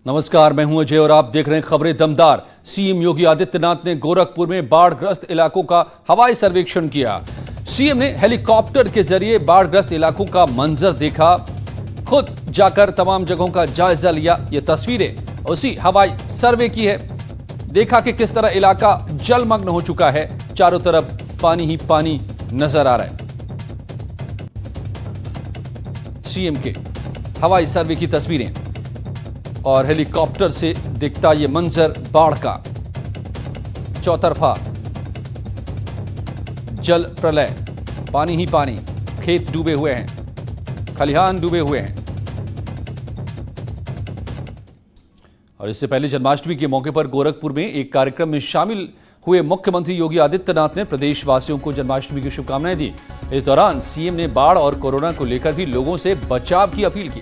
नमस्कार, मैं हूं अजय और आप देख रहे हैं खबरें दमदार। सीएम योगी आदित्यनाथ ने गोरखपुर में बाढ़ग्रस्त इलाकों का हवाई सर्वेक्षण किया। सीएम ने हेलीकॉप्टर के जरिए बाढ़ग्रस्त इलाकों का मंजर देखा, खुद जाकर तमाम जगहों का जायजा लिया। ये तस्वीरें उसी हवाई सर्वे की है। देखा कि किस तरह इलाका जलमग्न हो चुका है, चारों तरफ पानी ही पानी नजर आ रहा है। सीएम के हवाई सर्वे की तस्वीरें और हेलीकॉप्टर से दिखता ये मंजर बाढ़ का। चौतरफा जल प्रलय, पानी ही पानी, खेत डूबे हुए हैं, खलिहान डूबे हुए हैं। और इससे पहले जन्माष्टमी के मौके पर गोरखपुर में एक कार्यक्रम में शामिल हुए मुख्यमंत्री योगी आदित्यनाथ ने प्रदेशवासियों को जन्माष्टमी की शुभकामनाएं दी। इस दौरान सीएम ने बाढ़ और कोरोना को लेकर भी लोगों से बचाव की अपील की।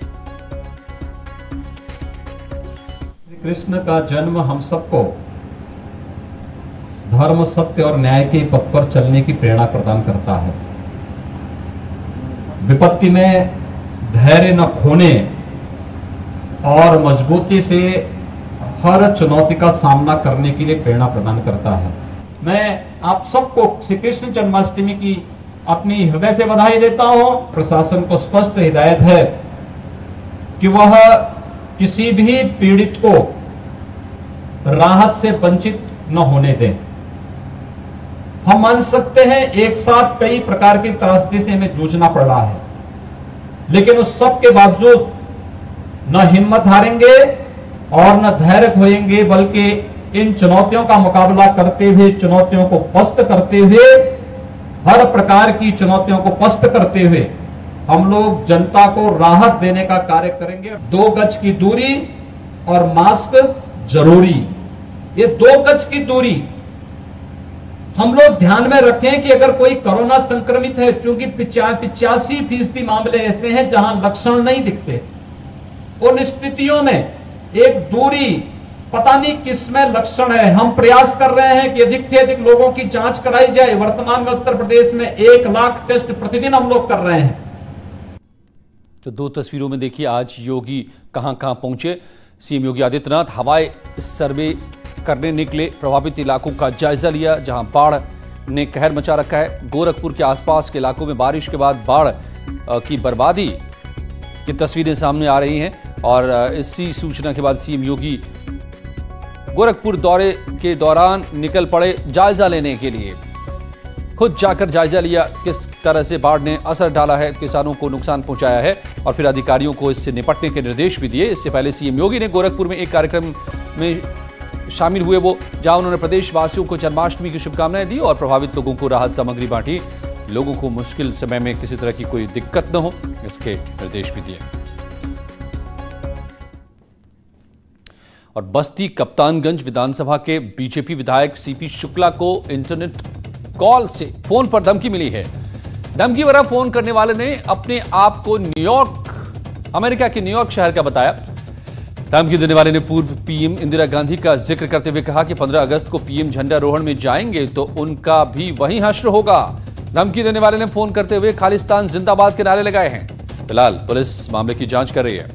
कृष्ण का जन्म हम सबको धर्म, सत्य और न्याय के पथ पर चलने की प्रेरणा प्रदान करता है। विपत्ति में धैर्य न खोने और मजबूती से हर चुनौती का सामना करने के लिए प्रेरणा प्रदान करता है। मैं आप सबको श्री कृष्ण जन्माष्टमी की अपनी हृदय से बधाई देता हूं। प्रशासन को स्पष्ट हिदायत है कि वह किसी भी पीड़ित को राहत से वंचित न होने दें। हम मान सकते हैं एक साथ कई प्रकार की त्रासदी से हमें जूझना पड़ रहा है, लेकिन उस सब के बावजूद न हिम्मत हारेंगे और न धैर्य खोएंगे, बल्कि इन चुनौतियों का मुकाबला करते हुए, चुनौतियों को पस्त करते हुए, हर प्रकार की चुनौतियों को पस्त करते हुए हम लोग जनता को राहत देने का कार्य करेंगे। 2 गज की दूरी और मास्क जरूरी। ये 2 गज की दूरी हम लोग ध्यान में रखें कि अगर कोई कोरोना संक्रमित है, चूंकि 85% मामले ऐसे हैं जहां लक्षण नहीं दिखते, उन स्थितियों में एक दूरी, पता नहीं किसमें लक्षण है। हम प्रयास कर रहे हैं कि अधिक से अधिक लोगों की जांच कराई जाए। वर्तमान में उत्तर प्रदेश में 1 लाख टेस्ट प्रतिदिन हम लोग कर रहे हैं। तो 2 तस्वीरों में देखिए आज योगी कहां पहुंचे। सीएम योगी आदित्यनाथ हवाई सर्वे करने निकले, प्रभावित इलाकों का जायजा लिया जहां बाढ़ ने कहर मचा रखा है। गोरखपुर के आसपास के इलाकों में बारिश के बाद बाढ़ की बर्बादी की तस्वीरें सामने आ रही हैं और इसी सूचना के बाद सीएम योगी गोरखपुर दौरे के दौरान निकल पड़े जायजा लेने के लिए। खुद जाकर जायजा लिया किस तरह से बाढ़ ने असर डाला है, किसानों को नुकसान पहुंचाया है और फिर अधिकारियों को इससे निपटने के निर्देश भी दिए। इससे पहले सीएम योगी ने गोरखपुर में एक कार्यक्रम में शामिल हुए जहां उन्होंने प्रदेशवासियों को जन्माष्टमी की शुभकामनाएं दी और प्रभावित लोगों को राहत सामग्री बांटी। लोगों को मुश्किल समय में किसी तरह की कोई दिक्कत न हो, इसके निर्देश भी दिए। और बस्ती कप्तानगंज विधानसभा के बीजेपी विधायक सीपी शुक्ला को इंटरनेट कॉल से फोन पर धमकी मिली है। धमकी भरा फोन करने वाले ने अपने आप को अमेरिका के न्यूयॉर्क शहर का बताया। धमकी देने वाले ने पूर्व पीएम इंदिरा गांधी का जिक्र करते हुए कहा कि 15 अगस्त को पीएम झंडारोहण में जाएंगे तो उनका भी वहीं हश्र होगा। धमकी देने वाले ने फोन करते हुए खालिस्तान जिंदाबाद के नारे लगाए हैं। फिलहाल पुलिस मामले की जांच कर रही है।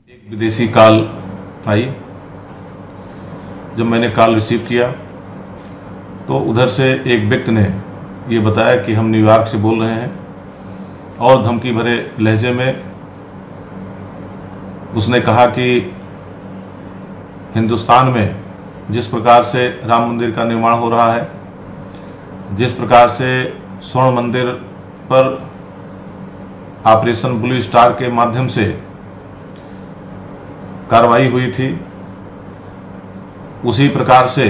एक विदेशी कॉल आई। जब मैंने कॉल रिसीव किया तो उधर से एक व्यक्ति ने ये बताया कि हम न्यूयॉर्क से बोल रहे हैं और धमकी भरे लहजे में उसने कहा कि हिंदुस्तान में जिस प्रकार से राम मंदिर का निर्माण हो रहा है, जिस प्रकार से स्वर्ण मंदिर पर ऑपरेशन ब्लू स्टार के माध्यम से कार्रवाई हुई थी, उसी प्रकार से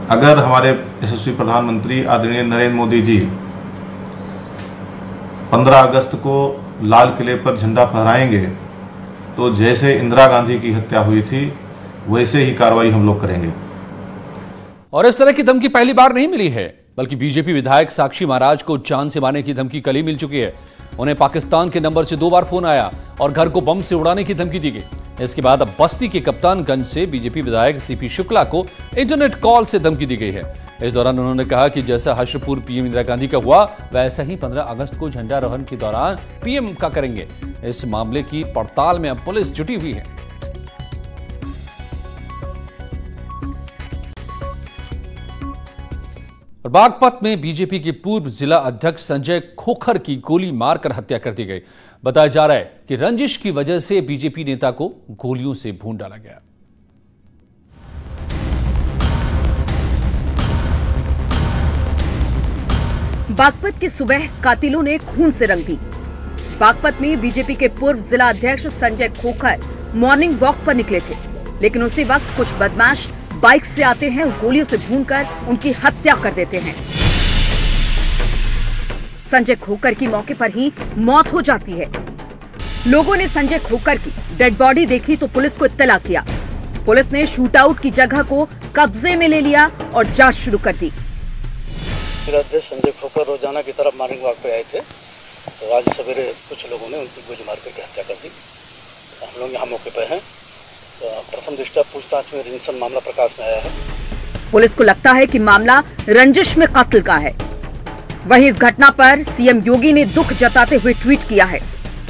अगर हमारे यशस्वी प्रधानमंत्री आदरणीय नरेंद्र मोदी जी 15 अगस्त को लाल किले पर झंडा फहराएंगे तो जैसे इंदिरा गांधी की हत्या हुई थी वैसे ही कार्रवाई हम लोग करेंगे। और इस तरह की धमकी पहली बार नहीं मिली है, बल्कि बीजेपी विधायक साक्षी महाराज को जान से मारने की धमकी कल ही मिल चुकी है। उन्हें पाकिस्तान के नंबर से 2 बार फोन आया और घर को बम से उड़ाने की धमकी दी गई। इसके बाद अब बस्ती के कप्तानगंज से बीजेपी विधायक सीपी शुक्ला को इंटरनेट कॉल से धमकी दी गई है। इस दौरान उन्होंने कहा कि जैसा हर्षपुर पीएम इंदिरा गांधी का हुआ, वैसा ही 15 अगस्त को झंडारोहण के दौरान पीएम का करेंगे। इस मामले की पड़ताल में अब पुलिस जुटी हुई है। और बागपत में बीजेपी के पूर्व जिला अध्यक्ष संजय खोखर की गोली मारकर हत्या कर दी गई। बताया जा रहा है कि रंजिश की वजह से बीजेपी नेता को गोलियों से भून डाला गया। बागपत की सुबह कातिलों ने खून से रंग दी। बागपत में बीजेपी के पूर्व जिला अध्यक्ष संजय खोखर मॉर्निंग वॉक पर निकले थे, लेकिन उसी वक्त कुछ बदमाश बाइक से आते हैं और गोलियों से भूनकर उनकी हत्या कर देते हैं। संजय खोखर की मौके पर ही मौत हो जाती है। लोगों ने संजय खोखर की डेड बॉडी देखी तो पुलिस को इत्तला किया। पुलिस ने शूटआउट की जगह को कब्जे में ले लिया और जांच शुरू कर दी। अध्यक्ष संजय खोखर रोजाना की तरफ मॉर्निंग वॉक पे आए थे, तो आज सवेरे कुछ लोगों ने उनकी गोली मार करके हत्या कर दी। हम लोग यहाँ मौके पर हैं। तो प्रथम दृष्टया पूछताछ में रंजिश मामला प्रकाश में आया है। पुलिस को लगता है कि मामला रंजिश में कत्ल का है। वहीं इस घटना पर सीएम योगी ने दुख जताते हुए ट्वीट किया है।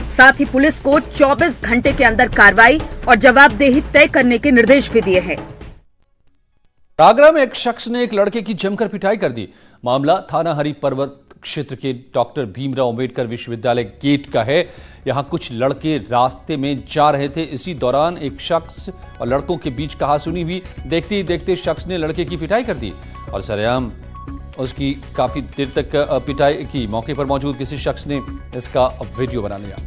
साथ ही पुलिस को 24 घंटे के अंदर कार्रवाई और जवाबदेही तय करने के निर्देश भी दिए हैं। आगरा में एक शख्स ने एक लड़के की जमकर पिटाई कर दी। मामला थाना हरि पर्वत क्षेत्र के डॉक्टर भीमराव अंबेडकर विश्वविद्यालय गेट का है। यहां कुछ लड़के रास्ते में जा रहे थे। इसी दौरान एक शख्स और लड़कों के बीच कहासुनी हुई। देखते ही देखते शख्स ने लड़के की पिटाई कर दी और सरेआम उसकी काफी देर तक पिटाई की। मौके पर मौजूद किसी शख्स ने इसका वीडियो बना लिया।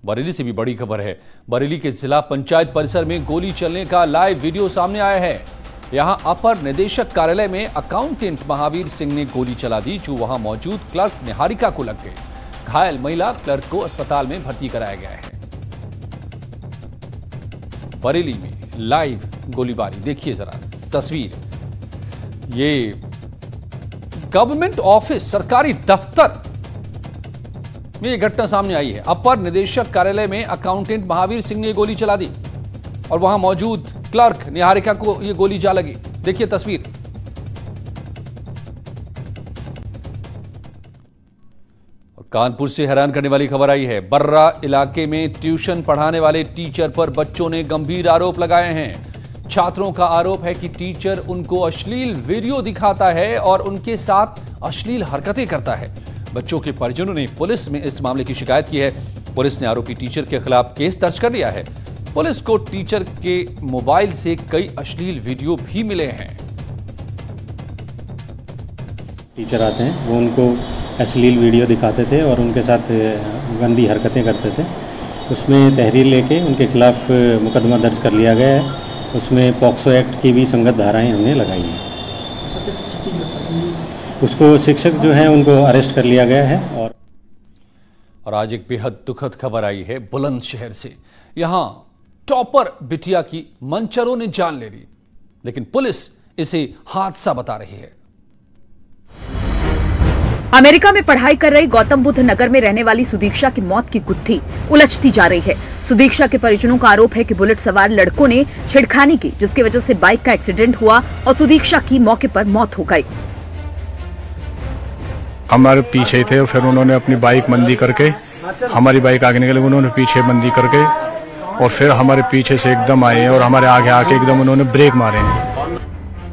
बरेली से भी बड़ी खबर है। बरेली के जिला पंचायत परिसर में गोली चलने का लाइव वीडियो सामने आया है। यहां अपर निदेशक कार्यालय में अकाउंटेंट महावीर सिंह ने गोली चला दी, जो वहां मौजूद क्लर्क निहारिका को लग गई। घायल महिला क्लर्क को अस्पताल में भर्ती कराया गया है। बरेली में लाइव गोलीबारी देखिए जरा तस्वीर। ये गवर्नमेंट ऑफिस सरकारी दफ्तर में यह घटना सामने आई है। अपर निदेशक कार्यालय में अकाउंटेंट महावीर सिंह ने गोली चला दी और वहां मौजूद क्लर्क निहारिका को यह गोली जा लगी। देखिए तस्वीर। और कानपुर से हैरान करने वाली खबर आई है। बर्रा इलाके में ट्यूशन पढ़ाने वाले टीचर पर बच्चों ने गंभीर आरोप लगाए हैं। छात्रों का आरोप है कि टीचर उनको अश्लील वीडियो दिखाता है और उनके साथ अश्लील हरकतें करता है। बच्चों के परिजनों ने पुलिस में इस मामले की शिकायत की है। पुलिस ने आरोपी टीचर के खिलाफ केस दर्ज कर लिया है। पुलिस को टीचर के मोबाइल से कई अश्लील वीडियो भी मिले हैं। टीचर आते हैं, वो उनको अश्लील वीडियो दिखाते थे और उनके साथ गंदी हरकतें करते थे। उसमें तहरीर लेके उनके खिलाफ मुकदमा दर्ज कर लिया गया है। उसमें पॉक्सो एक्ट की भी संगत धाराएं हमने लगाई हैं। उसको शिक्षक जो है उनको अरेस्ट कर लिया गया है। और आज एक बेहद दुखद खबर आई है बुलंदशहर से। यहां टॉपर बिटिया की मंचरों ने जान ले ली, लेकिन पुलिस इसे हादसा बता रही है। अमेरिका में पढ़ाई कर रही गौतम बुद्ध नगर में रहने वाली सुदीक्षा की मौत की गुत्थी उलझती जा रही है। सुदीक्षा के परिजनों का आरोप है कि बुलेट सवार लड़कों ने छेड़खानी की, जिसकी वजह से बाइक का एक्सीडेंट हुआ और सुदीक्षा की मौके पर मौत हो गई। हमारे पीछे थे, फिर उन्होंने अपनी बाइक मंदी करके हमारी बाइक आगे निकली, उन्होंने पीछे मंदी करके और फिर हमारे पीछे से एकदम आए और हमारे आगे आके एकदम उन्होंने ब्रेक मारे हैं।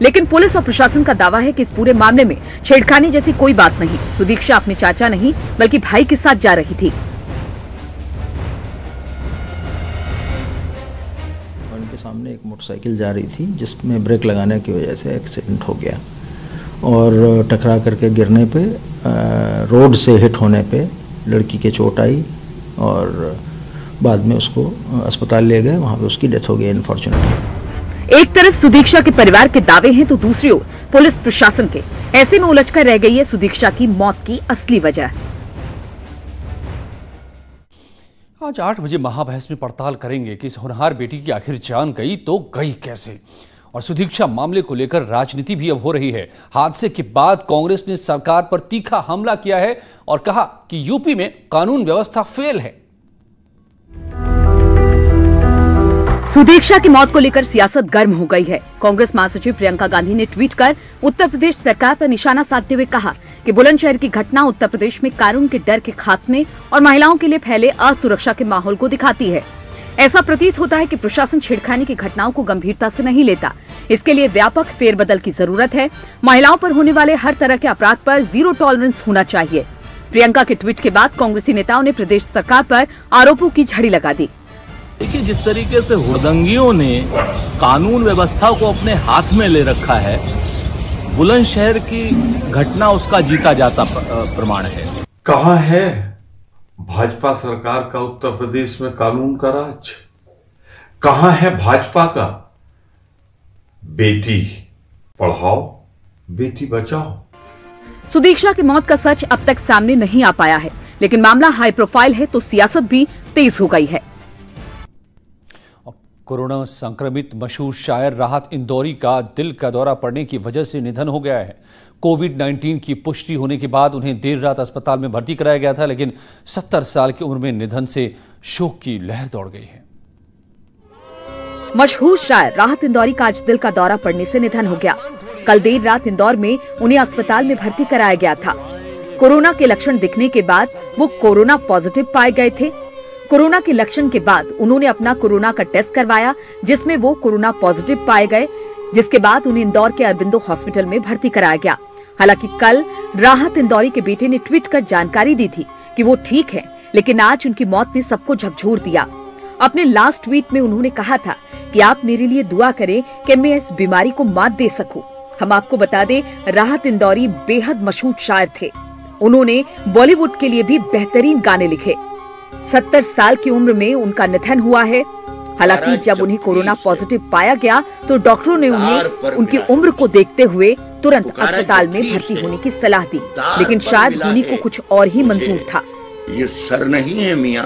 लेकिन पुलिस और प्रशासन का दावा है कि इस पूरे मामले में छेड़खानी जैसी कोई बात नहीं। सुदीक्षा अपने चाचा नहीं बल्कि भाई के साथ जा रही थी। उनके सामने एक मोटरसाइकिल जा रही थी, जिसमें ब्रेक लगाने की वजह से एक्सीडेंट हो गया और टकरा करके गिरने पे, रोड से हिट होने पे लड़की के चोट आई और बाद में उसको अस्पताल ले गए। वहाँ पे उसकी डेथ हो गई अनफॉर्चुनेटली। एक तरफ सुदीक्षा के परिवार के दावे हैं तो दूसरी ओर पुलिस प्रशासन के। ऐसे में उलझकर रह गई है सुदीक्षा की मौत की असली वजह। आज 8 बजे महाबहस में पड़ताल करेंगे कि इस होनहार बेटी की आखिर जान गई तो गई कैसे। और सुदीक्षा मामले को लेकर राजनीति भी अब हो रही है। हादसे के बाद कांग्रेस ने सरकार पर तीखा हमला किया है और कहा कि यूपी में कानून व्यवस्था फेल है। सुदीक्षा की मौत को लेकर सियासत गर्म हो गई है। कांग्रेस महासचिव प्रियंका गांधी ने ट्वीट कर उत्तर प्रदेश सरकार पर निशाना साधते हुए कहा कि बुलंदशहर की घटना उत्तर प्रदेश में कानून के डर के खात्मे और महिलाओं के लिए फैले असुरक्षा के माहौल को दिखाती है। ऐसा प्रतीत होता है कि प्रशासन छेड़खानी की घटनाओं को गंभीरता से नहीं लेता। इसके लिए व्यापक फेरबदल की जरूरत है। महिलाओं पर होने वाले हर तरह के अपराध पर जीरो टॉलरेंस होना चाहिए। प्रियंका के ट्वीट के बाद कांग्रेसी नेताओं ने प्रदेश सरकार पर आरोपों की झड़ी लगा दी। देखिए, जिस तरीके से हुड़दंगियों ने कानून व्यवस्था को अपने हाथ में ले रखा है, बुलंदशहर की घटना उसका जीता जाता प्रमाण है। कहाँ है भाजपा सरकार का उत्तर प्रदेश में कानून का राज? कहाँ है भाजपा का बेटी पढ़ाओ बेटी बचाओ? सुदीक्षा की मौत का सच अब तक सामने नहीं आ पाया है, लेकिन मामला हाई प्रोफाइल है तो सियासत भी तेज हो गई है। कोरोना संक्रमित मशहूर शायर राहत इंदौरी का दिल का दौरा पड़ने की वजह से निधन हो गया है। कोविड-19 की पुष्टि होने के बाद उन्हें देर रात अस्पताल में भर्ती कराया गया था, लेकिन 70 साल की उम्र में निधन से शोक की लहर दौड़ गई है। मशहूर शायर राहत इंदौरी का आज दिल का दौरा पड़ने से निधन हो गया। कल देर रात इंदौर में उन्हें अस्पताल में भर्ती कराया गया था। कोरोना के लक्षण दिखने के बाद वो कोरोना पॉजिटिव पाए गए थे। कोरोना के लक्षण के बाद उन्होंने अपना कोरोना का टेस्ट करवाया, जिसमें वो कोरोना पॉजिटिव पाए गए, जिसके बाद उन्हें इंदौर के अरबिंदो हॉस्पिटल में भर्ती कराया गया। हालांकि कल राहत इंदौरी के बेटे ने ट्वीट कर जानकारी दी थी कि वो ठीक है, लेकिन आज उनकी मौत ने सबको झकझोर दिया। अपने लास्ट ट्वीट में उन्होंने कहा था कि आप मेरे लिए दुआ करें कि मैं इस बीमारी को मात दे सकूं। हम आपको बता दें, राहत इंदौरी बेहद मशहूर शायर थे। उन्होंने बॉलीवुड के लिए भी बेहतरीन गाने लिखे। 70 साल की उम्र में उनका निधन हुआ है। हालांकि जब उन्हें कोरोना पॉजिटिव पाया गया तो डॉक्टरों ने उन्हें उनकी उम्र को देखते हुए तुरंत अस्पताल में भर्ती होने की सलाह दी, लेकिन शायद उन्हीं को कुछ और ही मंजूर था। ये सर नहीं है मियां,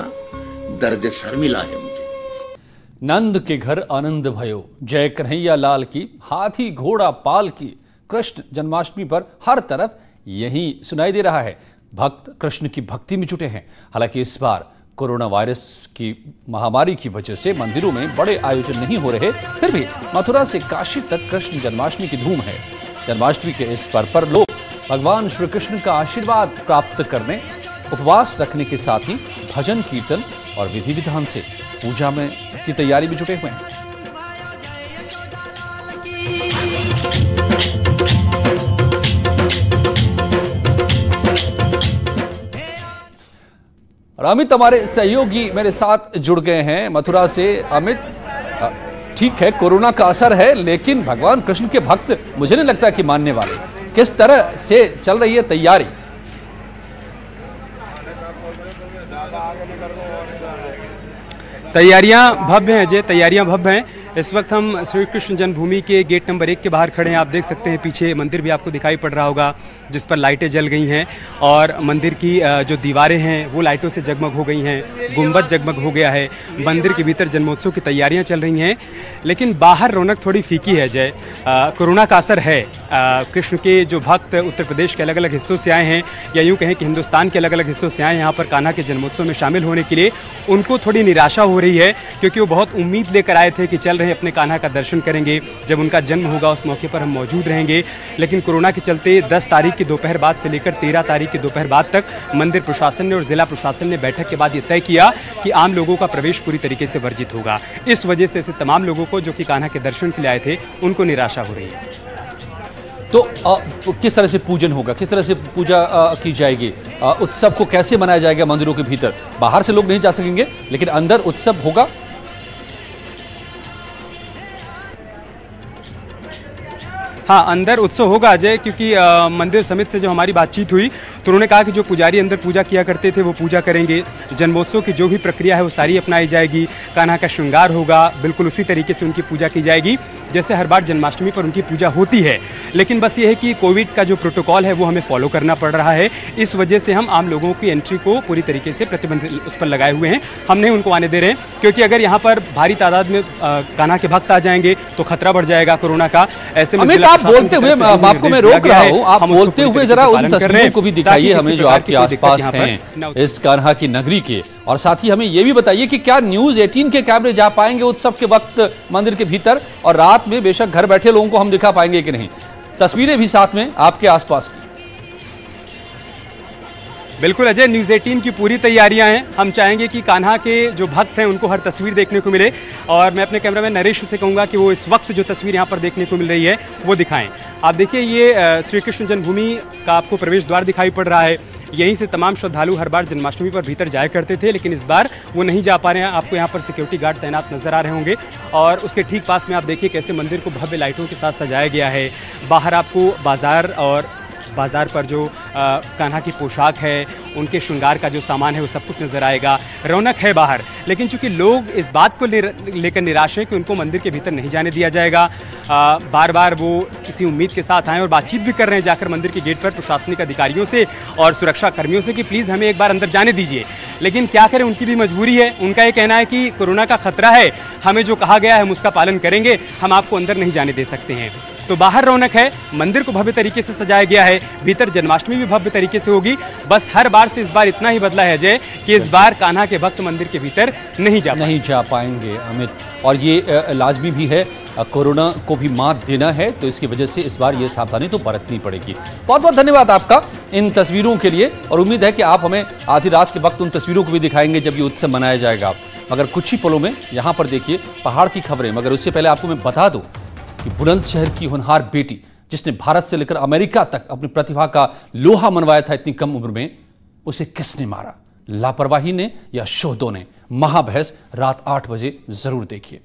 दर्द सर मिला है मुझे। नंद के घर आनंद भयो, जय कन्हैया लाल की, हाथी घोड़ा पाल की। कृष्ण जन्माष्टमी पर हर तरफ यही सुनाई दे रहा है। भक्त कृष्ण की भक्ति में जुटे हैं। हालांकि इस बार कोरोना वायरस की महामारी की वजह से मंदिरों में बड़े आयोजन नहीं हो रहे, फिर भी मथुरा से काशी तक कृष्ण जन्माष्टमी की धूम है। जन्माष्टमी के इस पर्व पर लोग भगवान श्री कृष्ण का आशीर्वाद प्राप्त करने, उपवास रखने के साथ ही भजन कीर्तन और विधि विधान से पूजा में की तैयारी में जुटे हुए हैं। और अमित हमारे सहयोगी मेरे साथ जुड़ गए हैं मथुरा से। अमित, ठीक है कोरोना का असर है, लेकिन भगवान कृष्ण के भक्त मुझे नहीं लगता कि मानने वाले। किस तरह से चल रही है तैयारी? तैयारियां भव्य हैं अजय, तैयारियां भव्य हैं। इस वक्त हम श्री कृष्ण जन्मभूमि के गेट नंबर 1 के बाहर खड़े हैं। आप देख सकते हैं पीछे मंदिर भी आपको दिखाई पड़ रहा होगा, जिस पर लाइटें जल गई हैं और मंदिर की जो दीवारें हैं वो लाइटों से जगमग हो गई हैं, गुंबद जगमग हो गया है। मंदिर के भीतर जन्मोत्सव की तैयारियां चल रही हैं, लेकिन बाहर रौनक थोड़ी फीकी है अजय। कोरोना का असर है। कृष्ण के जो भक्त उत्तर प्रदेश के अलग अलग हिस्सों से आए हैं, या यूँ कहें कि हिंदुस्तान के अलग अलग हिस्सों से आए हैं यहाँ पर कान्हा के जन्मोत्सव में शामिल होने के लिए, उनको थोड़ी निराशा हो रही है, क्योंकि वो बहुत उम्मीद लेकर आए थे कि चल रहे अपने कान्हा का दर्शन करेंगे, जब उनका जन्म होगा उस मौके पर हम मौजूद रहेंगे। लेकिन कोरोना के चलते 10 तारीख की दोपहर बाद से लेकर 13 तारीख की दोपहर बाद तक मंदिर प्रशासन ने और जिला प्रशासन ने बैठक के बाद ये तय किया कि आम लोगों का प्रवेश पूरी तरीके से वर्जित होगा। इस वजह से ऐसे तमाम लोगों को जो कि कान्हा के दर्शन के लिए आए थे, उनको निराशा हो रही है। तो किस तरह से पूजन होगा, किस तरह से पूजा की जाएगी? उत्सव को कैसे मनाया जाएगा? मंदिरों के भीतर बाहर से लोग नहीं जा सकेंगे, लेकिन अंदर उत्सव होगा। हाँ, अंदर उत्सव होगा अजय, क्योंकि मंदिर समिति से जो हमारी बातचीत हुई तो उन्होंने कहा कि जो पुजारी अंदर पूजा किया करते थे वो पूजा करेंगे, जन्मोत्सव की जो भी प्रक्रिया है वो सारी अपनाई जाएगी, कान्हा का श्रृंगार होगा, बिल्कुल उसी तरीके से उनकी पूजा की जाएगी जैसे हर बार जन्माष्टमी पर उनकी पूजा होती है। लेकिन बस ये है कि कोविड का जो प्रोटोकॉल है वो हमें फॉलो करना पड़ रहा है, इस वजह से हम आम लोगों की एंट्री को पूरी तरीके से प्रतिबंध उस पर लगाए हुए हैं, हम नहीं उनको आने दे रहे हैं, क्योंकि अगर यहाँ पर भारी तादाद में कान्हा के भक्त आ जाएंगे तो खतरा बढ़ जाएगा कोरोना का। ऐसे में आप बोलते हुए आपको मैं रोक रहा हूँ, आप बोलते हुए जरा उन तस्वीरों को भी दिखाइए हमें जो आपके आसपास हैं इस कान्हा की नगरी के, और साथ ही हमें यह भी बताइए कि क्या न्यूज़ 18 के कैमरे जा पाएंगे उत्सव के वक्त मंदिर के भीतर, और रात में बेशक घर बैठे लोगों को हम दिखा पाएंगे कि नहीं। तस्वीरें भी साथ में आपके आसपास की। बिल्कुल अजय, न्यूज़ 18 की पूरी तैयारियां हैं। हम चाहेंगे कि कान्हा के जो भक्त हैं उनको हर तस्वीर देखने को मिले, और मैं अपने कैमरामैन नरेश से कहूंगा कि वो इस वक्त जो तस्वीर यहां पर देखने को मिल रही है वो दिखाएं। आप देखिए, ये श्री कृष्ण जन्मभूमि का आपको प्रवेश द्वार दिखाई पड़ रहा है। यहीं से तमाम श्रद्धालु हर बार जन्माष्टमी पर भीतर जाया करते थे, लेकिन इस बार वो नहीं जा पा रहे हैं। आपको यहाँ पर सिक्योरिटी गार्ड तैनात नजर आ रहे होंगे, और उसके ठीक पास में आप देखिए कैसे मंदिर को भव्य लाइटों के साथ सजाया गया है। बाहर आपको बाजार पर जो कान्हा की पोशाक है, उनके श्रृंगार का जो सामान है वो सब कुछ नजर आएगा, रौनक है बाहर। लेकिन चूंकि लोग इस बात को लेकर निराश हैं कि उनको मंदिर के भीतर नहीं जाने दिया जाएगा, बार बार वो इसी उम्मीद के साथ आए और बातचीत भी कर रहे हैं जाकर मंदिर के गेट पर प्रशासनिक अधिकारियों से और सुरक्षा कर्मियों से कि प्लीज़ हमें एक बार अंदर जाने दीजिए। लेकिन क्या करें, उनकी भी मजबूरी है। उनका ये कहना है कि कोरोना का खतरा है, हमें जो कहा गया है हम उसका पालन करेंगे, हम आपको अंदर नहीं जाने दे सकते हैं। तो बाहर रौनक है, मंदिर को भव्य तरीके से सजाया गया है, भीतर जन्माष्टमी भी भव्य तरीके से होगी। बस हर बार से इस बार इतना ही बदला है अजय कि इस बार कान्हा के भक्त मंदिर के भीतर नहीं जा पाएंगे अमित। और ये लाजमी भी है, कोरोना को भी मात देना है, तो इसकी वजह से इस बार ये सावधानी तो बरतनी पड़ेगी। बहुत बहुत धन्यवाद आपका इन तस्वीरों के लिए, और उम्मीद है कि आप हमें आधी रात के वक्त उन तस्वीरों को भी दिखाएंगे जब ये उत्सव मनाया जाएगा। मगर कुछ ही पलों में यहाँ पर देखिए पहाड़ की खबरें। मगर उससे पहले आपको मैं बता दूं कि बुलंदशहर की होनहार बेटी, जिसने भारत से लेकर अमेरिका तक अपनी प्रतिभा का लोहा मनवाया था इतनी कम उम्र में, उसे किसने मारा? लापरवाही ने या शोधों ने? महाबहस रात 8 बजे जरूर देखिए।